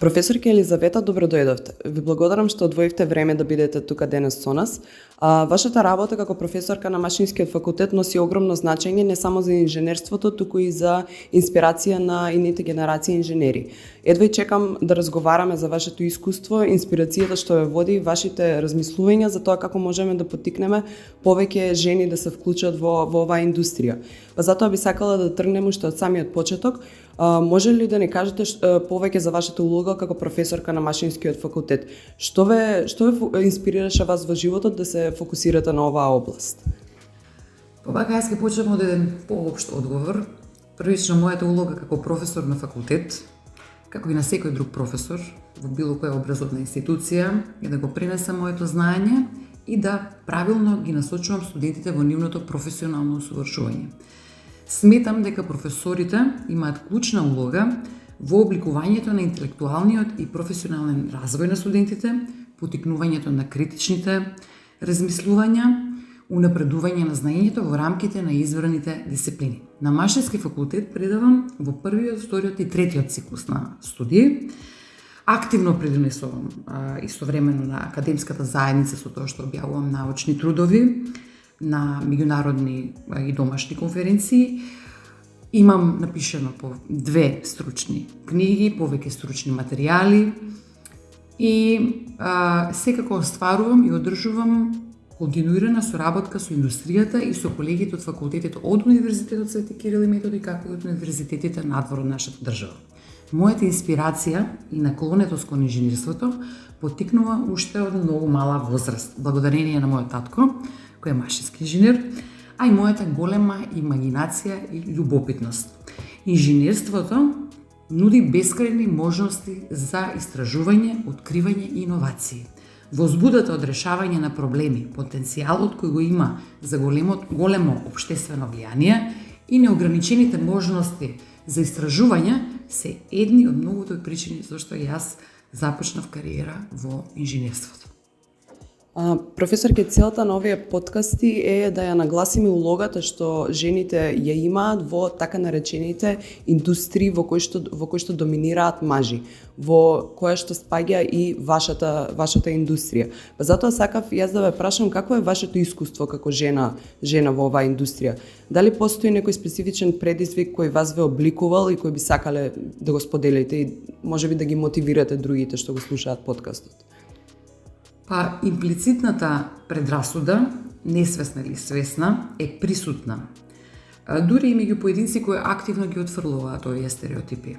Професорка Елизавета, добро дојдовте. Ви благодарам што одвоивте време да бидете тука денес со нас. Вашата работа како професорка на Машинскиот факултет носи огромно значење не само за инженерството, туку и за инспирација на идните генерации инженери. Едва и чекам да разговараме за вашето искуство, инспирацијата што ве води, вашите размислувања за тоа како можеме да поттикнеме повеќе жени да се вклучат во оваа индустрија. Затоа би сакала да тргнеме уште од самиот почеток. Може ли да ни кажете повеќе за вашата улога како професорка на Машинскиот факултет? Што ве инспирираше вас во животот да се фокусирате на оваа област? Вака јас ќе почнем од еден поопшт одговор. Првично, мојата улога како професор на факултет, како и на секој друг професор во било која образовна институција, е да го пренесам моето знаење и да правилно ги насочувам студентите во нивното професионално усовршување. Сметам дека професорите имаат клучна улога во обликувањето на интелектуалниот и професионален развој на студентите, поттикнувањето на критичните размислувања, унапредување на знаењето во рамките на избраните дисциплини. На Машински факултет предавам во првиот, вториот и третиот циклус на студии. Активно придонесувам истовремено на академската заедница со тоа што објавувам научни трудови на меѓународни и домашни конференции. Имам напишано по 2 стручни книги, повеќе стручни материјали и секако остварувам и одржувам континуирана соработка со индустријата и со колегите од факултетите од Универзитетот Свети Кирил и Методи, како и од универзитетите надвор од нашата држава. Мојата инспирација и наклонетост кон инженерството поттикнува уште од многу мала возраст, благодарение на мојот татко, кој е машински инженер, а и мојата голема имагинација и љубопитност. Инженерството нуди бескрајни можности за истражување, откривање и иновации. Возбудата од решавање на проблеми, потенцијалот кој го има за големо општествено влијание и неограничените можности за истражување се едни од многуто причини зашто јас започнав кариера во инженерството. Професорке, целта на овие подкасти е да ја нагласиме улогата што жените ја имаат во така наречените индустрии во кои што доминираат мажи, во која што спаѓа и вашата индустрија. Затоа сакав јас да ве прашам какво е вашето искуство како жена во оваа индустрија. Дали постои некој специфичен предизвик кој вас ве обликувал и кој би сакале да го споделите и можеби да ги мотивирате другите што го слушаат подкастот? Имплицитната предрасуда, несвесна или свесна, е присутна. Дури и меѓу поединци кои активно ги отфрлуваат овие стереотипи.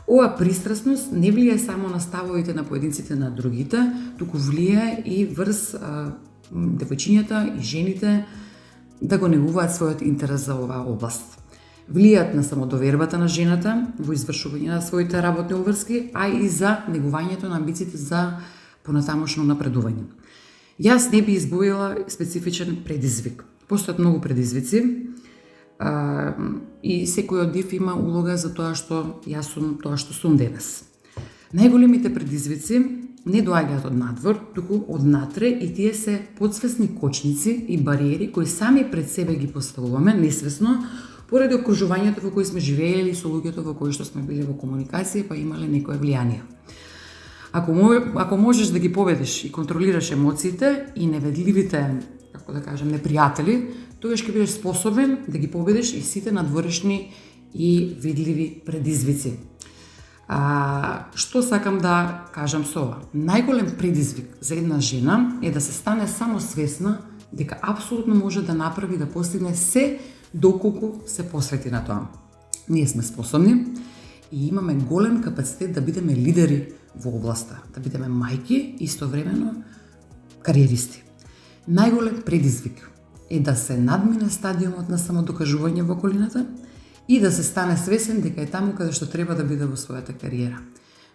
Ова пристрасност не влијае само на ставовите на поединците на другите, туку влијае и врз девојчињата и жените да го негуваат својот интерес за оваа област. Влијаат на самодовербата на жената во извршување на своите работни обврски, а и за негувањето на амбициите за понатамошно напредување. Јас не би избоила специфичен предизвик. Постојат многу предизвици и секој од нив има улога за тоа што јас сум тоа што сум денес. Најголемите предизвици не доаѓаат од надвор, туку од натре и тие се подсвесни кочници и бариери кои сами пред себе ги поставуваме несвесно поради окружувањето во кој сме живеели со луѓето во кои што сме били во комуникација па имале некое влијание. Ако можеш да ги победиш и контролираш емоциите и неведливите, како да кажем, непријатели, тогаш ќе бидеш способен да ги победиш и сите надворешни и видливи предизвици. Што сакам да кажам со ова? Најголем предизвик за една жена е да се стане само свесна дека апсолутно може да направи да постигне се доколку се посвети на тоа. Ние сме способни и имаме голем капацитет да бидеме лидери во областа, да бидеме мајки и истовремено кариеристи. Најголем предизвик е да се надмине стадиумот на самодокажување во околината и да се стане свесен дека е таму каде што треба да биде во својата кариера.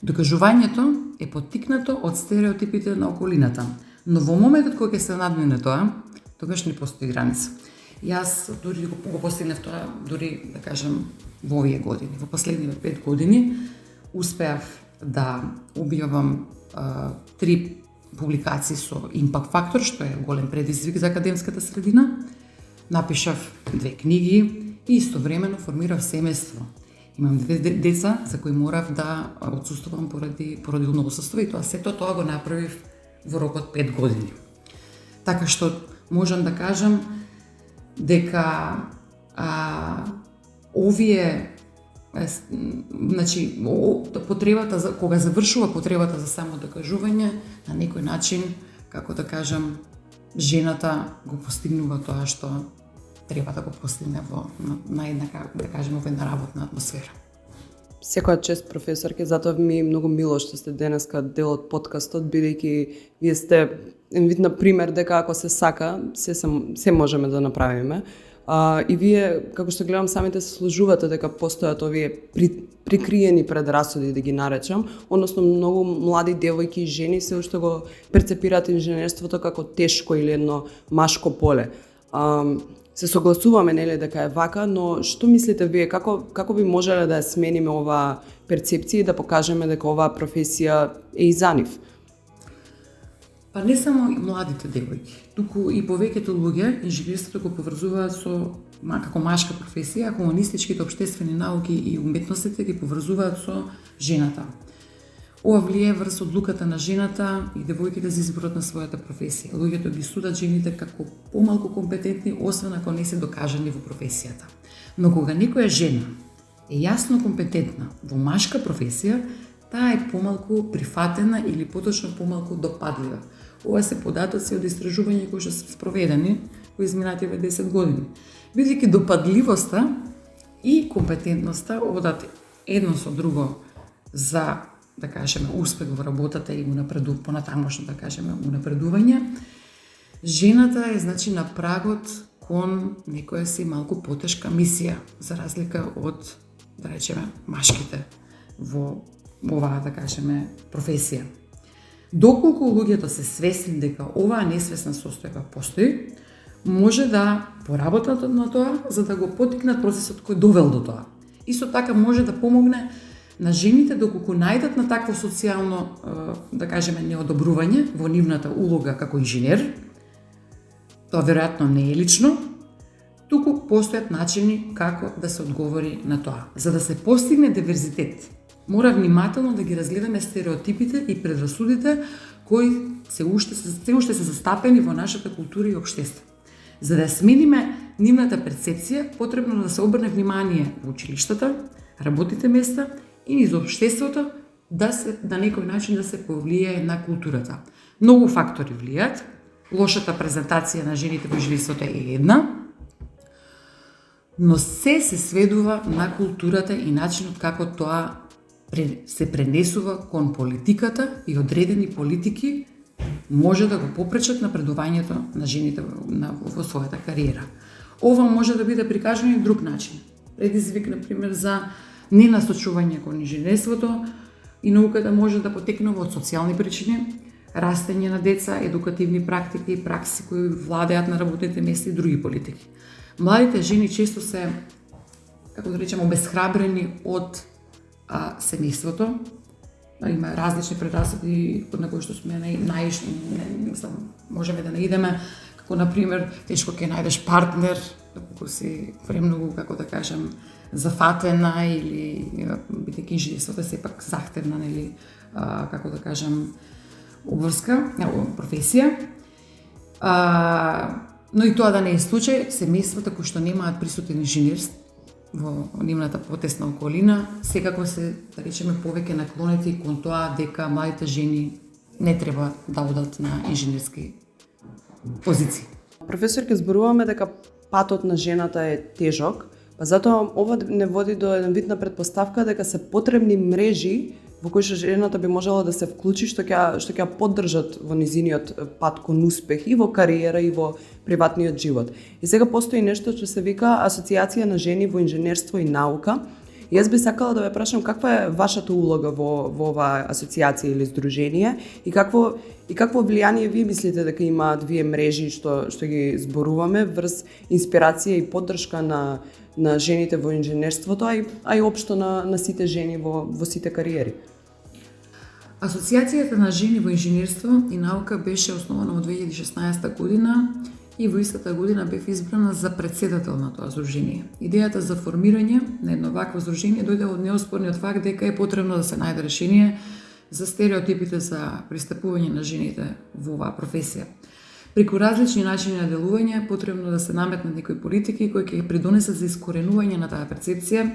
Докажувањето е поттикнато од стереотипите на околината, но во моментот кога ќе се надмине тоа, тогаш не постои граница. Јас дури го постигнав тоа, дури да кажам, во овие години. Во последниве 5 години успеав да објавам 3 публикации со импакт фактор, што е голем предизвик за академската средина. Напишав 2 книги и истовремено формирав семејство. Имам две деца за кои морав да отсуствувам поради породилно отсуство и сето тоа го направив во рок од 5 години. Така што можам да кажам дека овие значи потребата за кога завршува потребата за самодокажување на некој начин, како да кажам, жената го постигнува тоа што треба да го постигне на една, да кажем, во една работна атмосфера. Секоја чест, професорке, затоа ми е многу мило што сте денеска дел од подкастот, бидејќи вие сте вид на пример дека ако се сака, се можеме да направиме. И вие, како што гледам, самите се сложувате дека постојат овие прикриени предразсуди, да ги наречам, односно многу млади девојки и жени се уште го перцепираат инженерството како тешко или едно машко поле. Се согласуваме, нели, дека е вака, но што мислите вие, како би можеле да ја смениме оваа перцепција и да покажеме дека оваа професија е и за нив? Па не само и младите девојки, туку и повеќето луѓе инженерството го поврзуваат со како машка професија, а хуманистичките општествени науки и уметностите ги поврзуваат со жената. Ова влијае врз одлуката на жената и девојките за изборот на својата професија. Луѓето ги судат жените како помалку компетентни, освен ако не се докажани во професијата. Но кога некоја жена е јасно компетентна во машка професија, таа е помалку прифатена или поточно помалку допадлива. Ова се податоци од истражувања кои што се спроведени во изминативе 10 години. Бидејќи допадливоста и компетентноста одат едно со друго за, да кажеме, успех во работата и понатамошно, да кажеме, унапредување, жената е, значи, на прагот кон некоја си малку потешка мисија, за разлика од, да речеме, машките во оваа, да кажеме, професија. Доколку луѓето се свесни дека оваа несвесна состојба постои, може да поработат на тоа за да го поттикнат процесот кој довел до тоа. Исто така може да помогне на жените доколку најдат на такво социјално, да кажеме, неодобрување во нивната улога како инженер. Тоа веројатно не е лично, туку постојат начини како да се одговори на тоа. За да се постигне диверзитет, мора внимателно да ги разгледаме стереотипите и предрасудите кои се уште се застапени во нашата култура и општество. За да смениме нивната перцепција, потребно да се обрне внимание во училиштата, работните места и низ општеството да некој начин да се повлијае на културата. Многу фактори влијаат. Лошата презентација на жените во инженерството е една, но се сведува на културата и начинот како тоа се пренесува кон политиката и одредени политики може да го попречат напредувањето на жените во својата кариера. Ова може да биде прикажано и друг начин. Предизвик, например, за ненасочување кон инженерството и науката може да потекнува од социјални причини, растење на деца, едукативни практики и пракси кои владеат на работните места и други политики. Младите жени често се, како да речеме, обесхрабрени од семејството. Има различни предрасуди на кои што сме можеме да наидеме, како например тешко ќе најдеш партнер, доколку си премногу, како да кажам, зафатена или бидејќи инженерството е сепак захтевна, нели, како да кажам, обврска, професија. Но и тоа да не е случај, семејствата кои што немаат присутен инженер во нивната потесна околина, секако се, да речеме, повеќе наклонети кон тоа дека младите жени не треба да одат на инженерски позиции. Професор, ке зборуваме дека патот на жената е тежок, па затоа ова не води до еден вид на предпоставка дека се потребни мрежи во кои што жената би можела да се вклучи, што ќе поддржат во низиниот пат кон успех и во кариера и во приватниот живот. И сега постои нешто што се вика Асоциација на жени во инженерство и наука. И јас би сакала да ве прашам каква е вашата улога во оваа асоциација или здружение и какво влијание вие мислите дека имаат вие мрежи што ги зборуваме врз инспирација и поддршка на жените во инженерството, а и општо на сите жени во сите кариери? Асоциацијата на жени во инженерство и наука беше основана во 2016 година и во истата година бев избрана за претседател на тоа здружение. Идејата за формирање на едно вакво здружение дојде од неоспорниот факт дека е потребно да се најде решение за стереотипите за пристапување на жените во оваа професија. Преку различни начини на делување е потребно да се наметнат некои политики кои ќе придонесат за искоренување на таа перцепција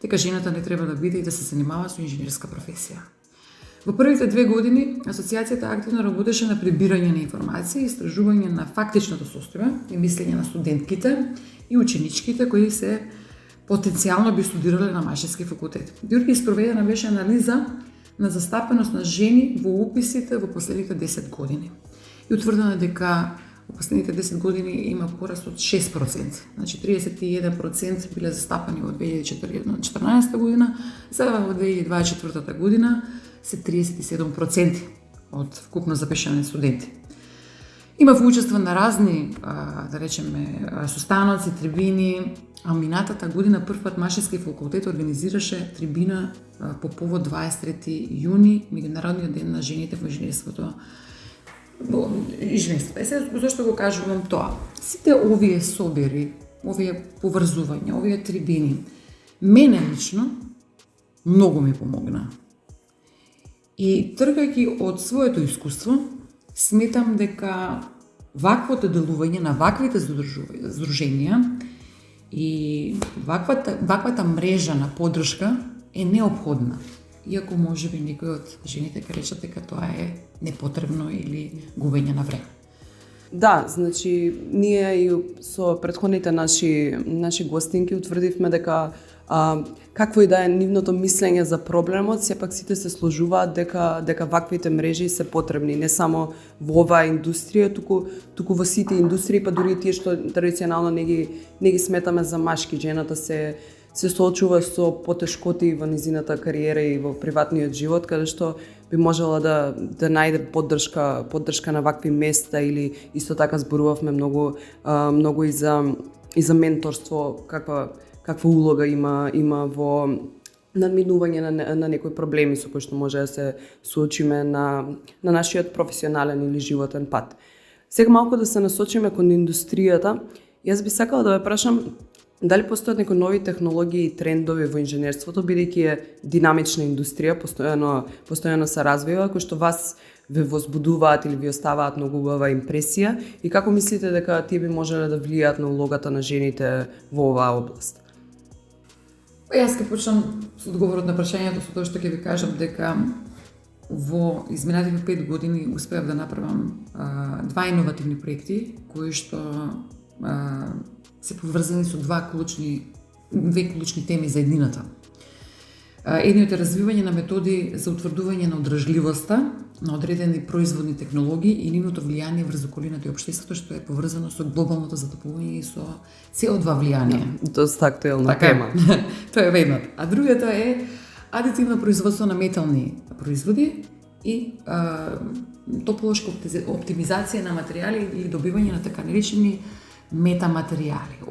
дека жената не треба да биде и да се занимава со инженерска професија. Во првите 2 години асоциацијата активно работеше на прибирање на информации, истражување на фактичното состојба и мислење на студентките и ученичките кои се потенцијално би студирале на машински факултет. Дури спроведена беше анализа на застапеност на жени во уписите во последните 10 години. И утврдено дека во последните 10 години има пораст од 6%. Значи 31% биле застапени во 2014 година, сега во 2024 година се 37% од вкупно запишани студенти. Има учество на разни, да речеме, состаноци, трибини, а минатата година првпат Машински факултет организираше трибина по повод 23 јуни, Меѓународниот ден на жените во инженерството. Зошто го кажувам тоа? Сите овие собери, овие поврзувања, овие трибини, мене лично многу ми помогна. И тргајќи од своето искуство, сметам дека ваквото делување на ваквите здруженија и ваквата мрежа на поддршка е неопходна. Иако можеби некои од жените ќе речат дека тоа е непотребно или губење на време. Да, значи ние и со претходните наши гостинки утврдивме дека какво и да е нивното мислење за проблемот, сепак сите се сложуваат дека ваквите мрежи се потребни не само во оваа индустрија, туку во сите индустрии, па дури и тие што традиционално не ги сметаме за машки. Жената се соочува со потешкоти во низината кариера и во приватниот живот, каде што би можела да најде поддршка на вакви места, или исто така зборувавме многу и за менторство, каква улога има во надминување на некои проблеми со кои што може да се соочиме на нашиот професионален или животен пат. Сега малку да се насочиме кон индустријата. Јас би сакала да ве прашам дали постојат некои нови технологии и трендови во инженерството, бидејќи е динамична индустрија, постојано се развива, кои што вас ве возбудуваат или ви оставаат многу убава импресија, и како мислите дека тие би можеле да влијаат на улогата на жените во оваа област? Јас ќе почнам со одговорот на прашањето со тоа што ќе ви кажам дека во изминатите 5 години успеав да направам 2 иновативни проекти кои што се поврзани со две клучни теми за еднината. Едниот е развивање на методи за утврдување на одржливоста на одредени производни технологии и нивното влијание врз околината и општеството, што е поврзано со глобалното затопување и со CO2 влијание. Доста актуелна тема. Тоа е едното. А другото е адитивно производство на метални производи и тополошка оптимизација на материјали или добивање на така наречени метаматеријали.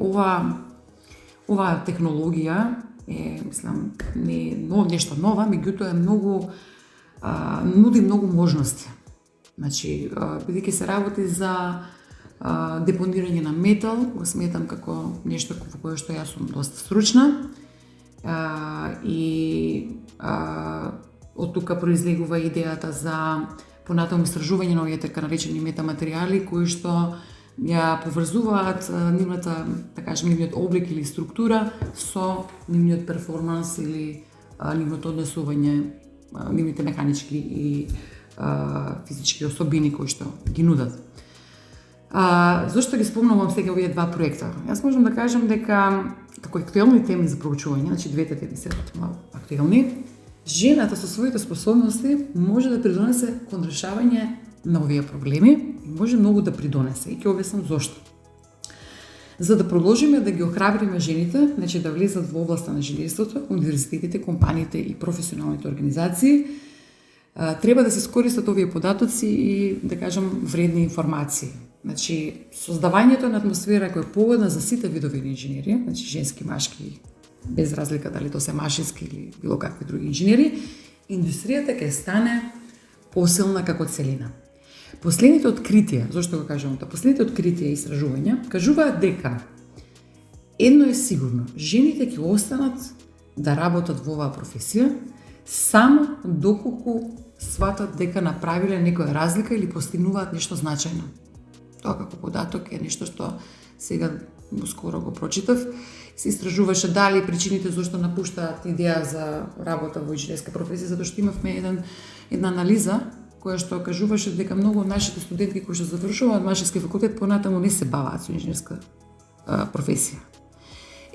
Ова технологија е, мислам, не е нешто нова, меѓутоа е нуди многу можности. Значи, бидејќи се работи за депонирање на метал, го сметам како нешто во кое што јас сум доста стручна, и од тука произлегува идејата за понатаму истражување на овие така наречени метаматеријали кои што ја поврзуваат нивниот облик или структура со нивниот перформанс или нивното однесување, нивните механички и физички особини кои што ги нудат. Зошто ги спомнувам сега овие 2 проекта? Јас можам да кажам дека како актуелни теми за проучување, значи двете теми се актуелни, жената со своите способности може да придонесе кон решавање на овие проблеми и може многу да придонесе. И ќе објаснам зошто. За да продолжиме да ги охрабриме жените, значи да влезат во областа на инженерството, универзитетите, компаниите и професионалните организации, треба да се искористат овие податоци и, да кажам, вредни информации. Значи, создавањето на атмосфера која е погодна за сите видови на инженерија, значи женски, машки, без разлика дали тоа се машински или било какви други инженери, индустријата ќе стане посилна како целина. Последните откритија, зошто го кажувам тоа? Последните откритија и истражувања кажуваат дека едно е сигурно, жените ќе останат да работат во оваа професија само доколку сватат дека направиле некоја разлика или постигнуваат нешто значајно. Тоа како податок е нешто што сега скоро го прочитав. Се истражуваше дали причините зашто напуштаат идеја за работа во инженерска професија, затоа што имавме една анализа која што кажуваше дека многу од нашите студентки кои што завршуваат машински факултет понатаму не се баваат со инженерска професија.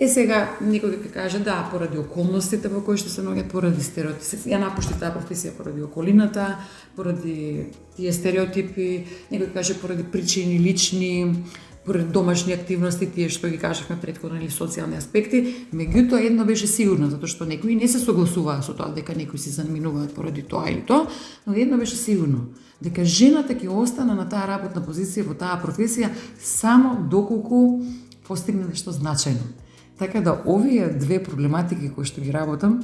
Сега некој ќе каже да, поради околностите во кои што се наоѓаат, поради стереотипи, ја напушти таа професија поради околината, поради тие стереотипи, некој каже поради причини лични, поради домашни активности, тие што ги кажавме претходно или социјални аспекти, меѓутоа едно беше сигурно, затоа што некои не се согласуваа со тоа дека некои се заминуваат поради тоа или тоа, но едно беше сигурно, дека жената ќе остане на таа работна позиција во таа професија само доколку постигне нешто значајно. Така да овие две проблематики кои што ги работам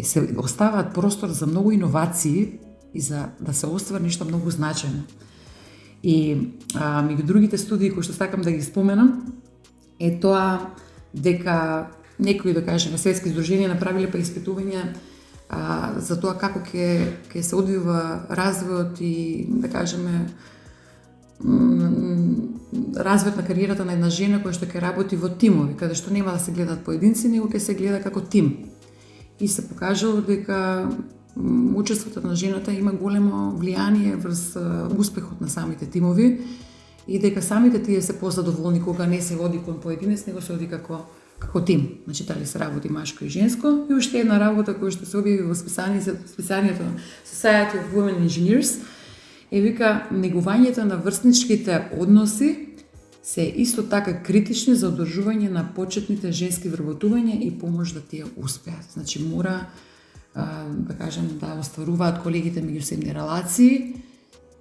се оставаат простор за многу иновации и за да се оствари нешто многу значајно. И меѓу другите студии кои што сакам да ги споменам е тоа дека некои, да кажеме, светски здруженија направиле па испитувања за тоа како ќе се одвива развојот и, да кажеме, развојот на кариерата на една жена која што ќе работи во тимови, каде што нема да се гледаат поединци, него ќе се гледа како тим. И се покажало дека учеството на жената има големо влијание врз успехот на самите тимови и дека самите тие се позадоволни кога не се оди кон поединец, него се оди како тим. Значи, дали се работи машко и женско. И уште една работа која што се објави во списанието Society of Women Engineers е вика негувањето на врсничките односи се исто така критични за одржување на почетните женски вработувања и помош да тие успеат. Значи, мора да кажем да остваруваат колегите меѓусебни релации,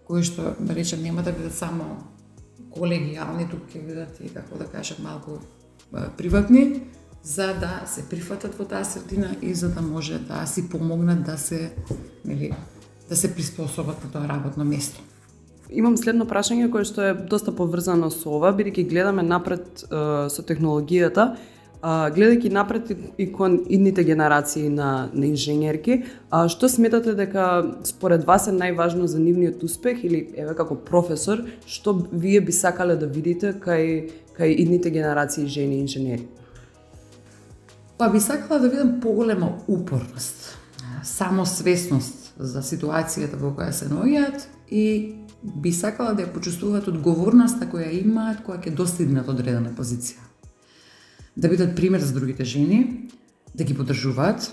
кои што, да речем, нема да бидат само колегијални, туку ќе бидат и, како да кажем, малку приватни, за да се прифатат во таа средина и за да може да си помогнат да се, да се приспособат на тоа работно место. Имам следно прашање кое што е доста поврзано со ова, бидејќи гледаме напред со технологијата, гледајќи напред и кон идните генерации на инженерки, што сметате дека според вас е најважно за нивниот успех или еве како професор, што вие би сакале да видите кај идните генерации жени инженери? Па би сакала да видам поголема упорност, самосвесност за ситуацијата во која се наоѓаат и би сакала да ја почувствуваат одговорноста која имаат кога ќе достигнат одредена позиција. Да бидат пример за другите жени, да ги поддржуваат.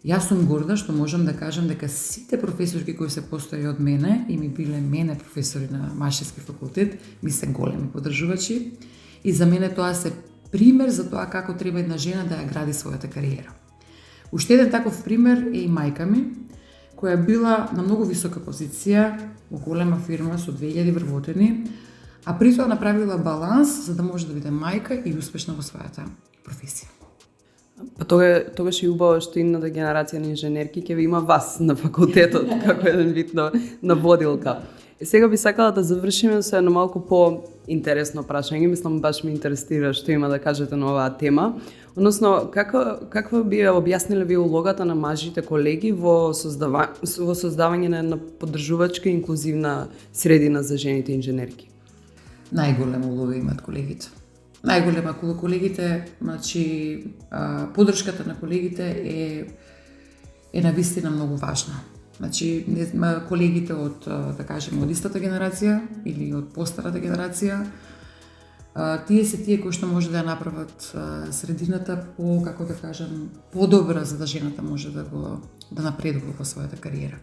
Јас сум горда што можам да кажам дека сите професорки кои се постои од мене и ми биле мене професори на машински факултет, ми се големи поддржувачи и за мене тоа се пример за тоа како треба една жена да ја гради својата кариера. Уште еден таков пример е и мајка ми, која била на многу висока позиција во голема фирма со 2000 вработени, а при тоа направила баланс за да може да биде мајка и успешна во својата професија. Па тогаш е убаво што идната генерација на инженерки ќе ви има вас на факултетот како еден вид на водилка. И сега би сакала да завршиме со едно малку по-интересно прашање, мислам баш ме интересира што има да кажете на оваа тема. Односно, каква би објасниле ви улогата на мажите колеги во создавање на една поддржувачка и инклузивна средина за жените инженерки? Најголема улога имаат колегите. Најголема колегите, значи поддршката на колегите е навистина многу важна. Значи колегите од, да кажеме, од истата генерација или од постарата генерација, тие се тие кои што може да ја направат средината како да кажем, подобра за да жената може да напредува во својата кариера.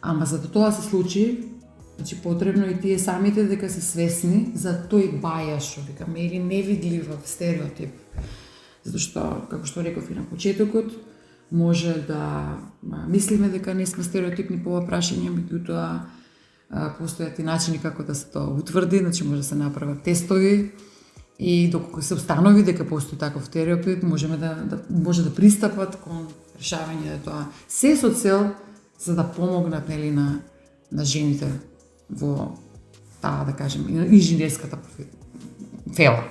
Ама за да тоа се случи, значи потребно и тие самите дека се свесни за тој бајас, што викаме, или невидлив стереотип. Затоа што, како што реков и на почетокот, може да мислиме дека не сме стереотипни по ова прашање, меѓутоа постојат и начини како да се тоа утврди, значи може да се направат тестови и доколку се установи дека постои таков стереотип, може да пристапат кон решавање на тоа. Се со цел за да помогнат на жените во таа, да кажем, инженерската фела.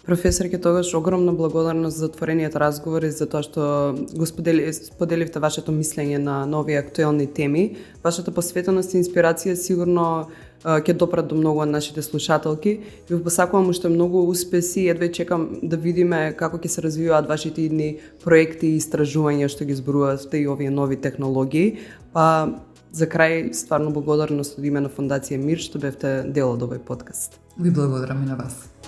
Професорке, тогаш огромна благодарност за отворениот разговор и за тоа што го споделивте вашето мислење на нови актуелни теми. Вашата посветеност и инспирација сигурно ќе допрат до многу од нашите слушателки. Ви посакувам уште многу успеси, едва чекам да видиме како ќе се развиваат вашите идни проекти и истражувања што ги зборувате и овие нови технологии. Па за крај стварно благодарност од име на Фондација Мир што бевте дел од овој подкаст. Ви благодарам и на вас.